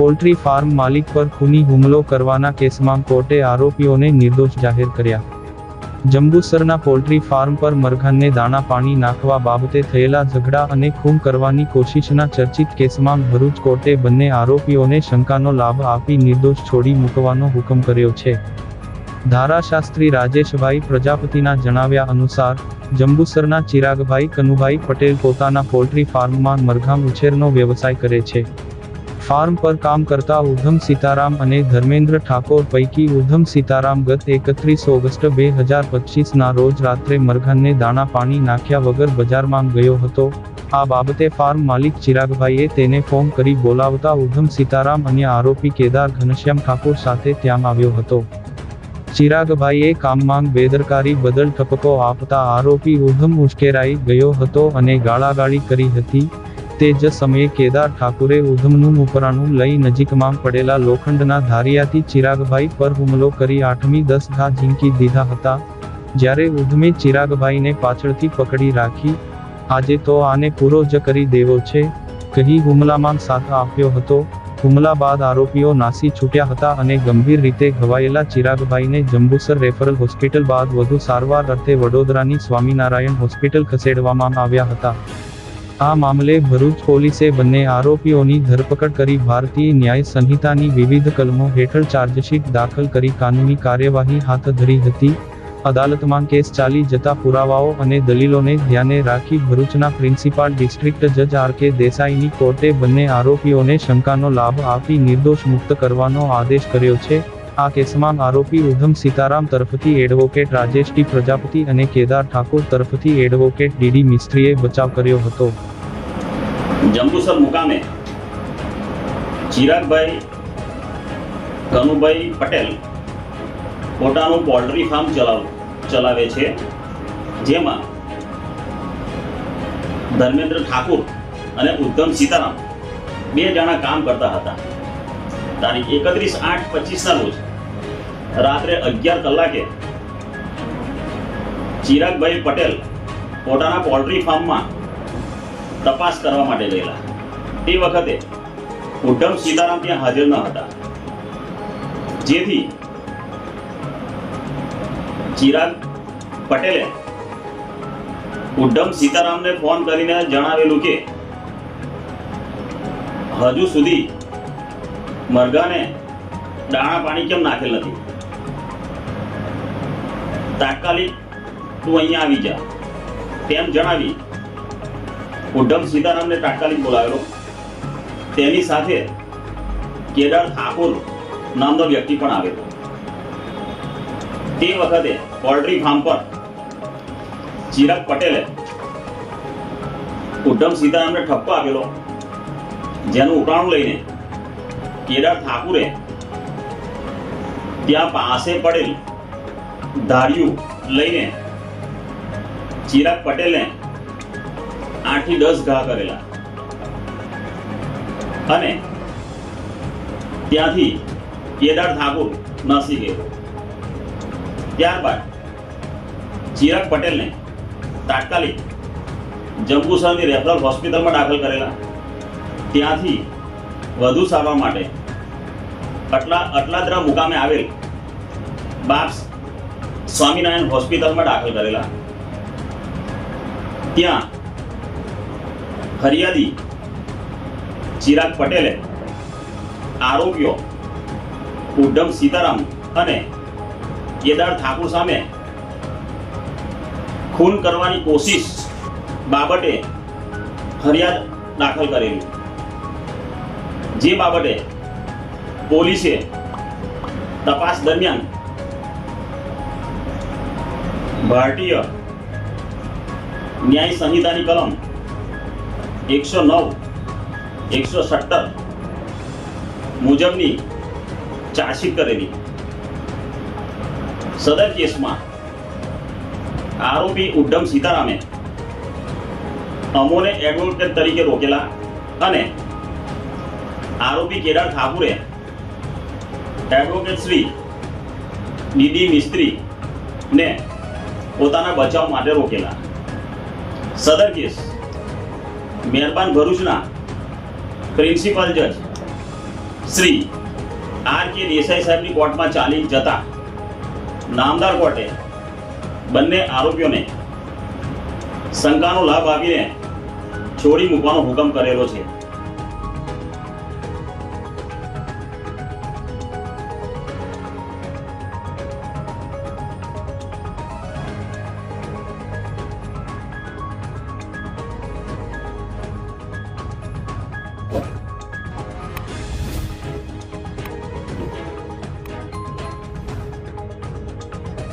Poultry farm માલિક પર ખૂની હુમલો કરવાના કેસમાં કોર્ટે આરોપીઓને નિર્દોષ જાહેર કર્યા. જંબુસરના પોલ્ટ્રી ફાર્મ પર મરઘાંને દાણા પાણી નાખવા બાબતે થયેલા ઝઘડા અને ખૂન કરવાની કોશિશના ચર્ચિત કેસમાં ભરૂચ કોર્ટે બંને આરોપીઓને શંકાનો લાભ આપી નિર્દોષ છોડી મૂકવાનો હુકમ કર્યો છે. ધારાશાસ્ત્રી રાજેશભાઈ પ્રજાપતિના જણાવ્યા અનુસાર જંબુસરના ચિરાગભાઈ કનુભાઈ પટેલ પોતાના પોલ્ટ્રી ફાર્મમાં મરઘાં ઉછેરનો વ્યવસાય કરે છે. ફાર્મ પર કામ કરતા ઉધમ સીતારામ અને ધર્મેન્દ્ર ઠાકોર પૈકી ઉધમ સીતારામ ગત 31 ઓગસ્ટ 2025 ના રોજ રાત્રે મરઘાંને દાણા પાણી નાખ્યા વગર બજારમાં ગયો હતો. આ બાબતે ફાર્મ માલિક ચિરાગભાઈએ તેને ફોન કરી બોલાવતા ઉધમ સીતારામ અને આરોપી કેદાર ઘનશ્યામ ઠાકોર સાથે ત્યાં આવ્યો હતો. ચિરાગભાઈએ કામમાં બેદરકારી બદલ ઠપકો આપતા આરોપી ઉધમ ઉશ્કેરાઈ ગયો હતો અને ગાળાગાળી કરી હતી. તે જ સમયે કેદાર ઠાકુરે ઉધમનું ઉપરાણું લઈ નજીકમાં પડેલા લોખંડના ધારિયાથી ચિરાગભાઈ પર હુમલો કરી 8-10 ઘા ઝીંકી દીધા હતા. જ્યારે ઉધમે ચિરાગભાઈને પાછળથી પકડી રાખી આજે તો આને પૂરો જ કરી દેવો છે કહી હુમલામાં સાથ આપ્યો હતો. હુમલા બાદ આરોપીઓ નાસી છૂટ્યા હતા અને ગંભીર રીતે ઘવાયેલા ચિરાગભાઈને જંબુસર રેફરલ હોસ્પિટલ બાદ વધુ સારવાર અર્થે વડોદરાની સ્વામિનારાયણ હોસ્પિટલ ખસેડવામાં આવ્યા હતા. આ મામલે ભરૂચ પોલીસે બંને આરોપીઓની ધરપકડ કરી ભારતીય ન્યાય સંહિતાની વિવિધ કલમો હેઠળ ચાર્જશીટ દાખલ કરી કાનૂની કાર્યવાહી હાથ ધરી હતી. અદાલતમાં કેસ ચાલી જતા પુરાવાઓ અને દલીલોને ધ્યાને રાખી ભરૂચના પ્રિન્સિપાલ ડિસ્ટ્રિક્ટ જજ આર.કે. દેસાઈની કોર્ટે બંને આરોપીઓને શંકાનો લાભ આપી નિર્દોષ મુક્ત કરવાનો આદેશ કર્યો છે. આ કેસમાં આરોપી ઉધમ સીતારામ તરફથી એડવોકેટ રાજેશ ટી પ્રજાપતિ અને કેદાર ઠાકોર તરફથી એડવોકેટ ડી.ડી. મિસ્ત્રીએ બચાવ કર્યો હતો. જંબુસર મુકામે ચિરાગભાઈ કનુભાઈ પટેલ પોતાનું પોલ્ટ્રી ફાર્મ ચલાવે છે, જેમાં ધર્મેન્દ્ર ઠાકુર અને ઉધમ સીતારામ બે જણા કામ કરતા હતા. તારીખ 31/8/25 ના રોજ રાત્રે 11 કલાકે ચિરાગભાઈ પટેલ પોતાના પોલ્ટ્રી ફાર્મમાં તપાસ કરવા માટે ગયેલા. તે વખતે ઉધમ સીતારામ ત્યાં હાજર ન હતા, જેથી ચિરાગ પટેલે ઉધમ સીતારામને ફોન કરીને જણાવેલું કે હજુ સુધી મરઘાને દાણા પાણી કેમ નાખેલ નથી, તાત્કાલિક તું અહીંયા આવી જા તેમ જણાવી ઉધમ સીતારામને તાત્કાલિક બોલાવેલો. તેની સાથે કેદાર ઠાકોર નામનો વ્યક્તિ પણ આવેલો. તે વખતે પોલ્ટ્રી ફાર્મ પર ચિરાગ પટેલે ઉધમ સીતારામને ઠપકો આપેલો, જેનું ઉપરાણું લઈને કેદાર ઠાકુરે ત્યાં પાસે પડેલ ધારિયું લઈને ચિરાગ પટેલને 8-10 ઘા કરેલા અને ત્યાંથી કેદાર ઠાકુર નાસી ગયો. ત્યારબાદ ચિરાગ પટેલને તાત્કાલિક જંબુસરની રેફરલ હોસ્પિટલમાં દાખલ કરેલા. ત્યાંથી વધુ સારવાર માટે અટલાદરા મુકામે આવેલ બાપ્સ સ્વામિનારાયણ હોસ્પિટલમાં દાખલ કરેલા. ત્યાં ફરિયાદી ચિરાગ પટેલે આરોપીઓ ઉધમ સીતારામ અને કેદાર ઠાકુર સામે ખૂન કરવાની કોશિશ બાબતે ફરિયાદ દાખલ કરેલી, જે બાબતે પોલીસે તપાસ દરમિયાન ભારતીય ન્યાય સંહિતાની કલમ 109, 117 મુજબની ચાર્જશીટ કરેલી. સદર કેસમાં આરોપી ઉધમ સીતારામે અમોને એડવોકેટ તરીકે રોકેલા અને આરોપી કેદાર ઠાકુરે એડવોકેટ શ્રી ડી.ડી. મિસ્ત્રી ને પોતાના બચાવ માટે રોકેલા. સદર કેસ મહેરબાન ભરૂચના પ્રિન્સિપલ જજ શ્રી આર કે દેસાઈ સાહેબની કોર્ટમાં ચાલી જતા નામદાર કોર્ટે બંને આરોપીઓને શંકાનો લાભ આપીને છોડી મૂકવાનો હુકમ કરેલો છે।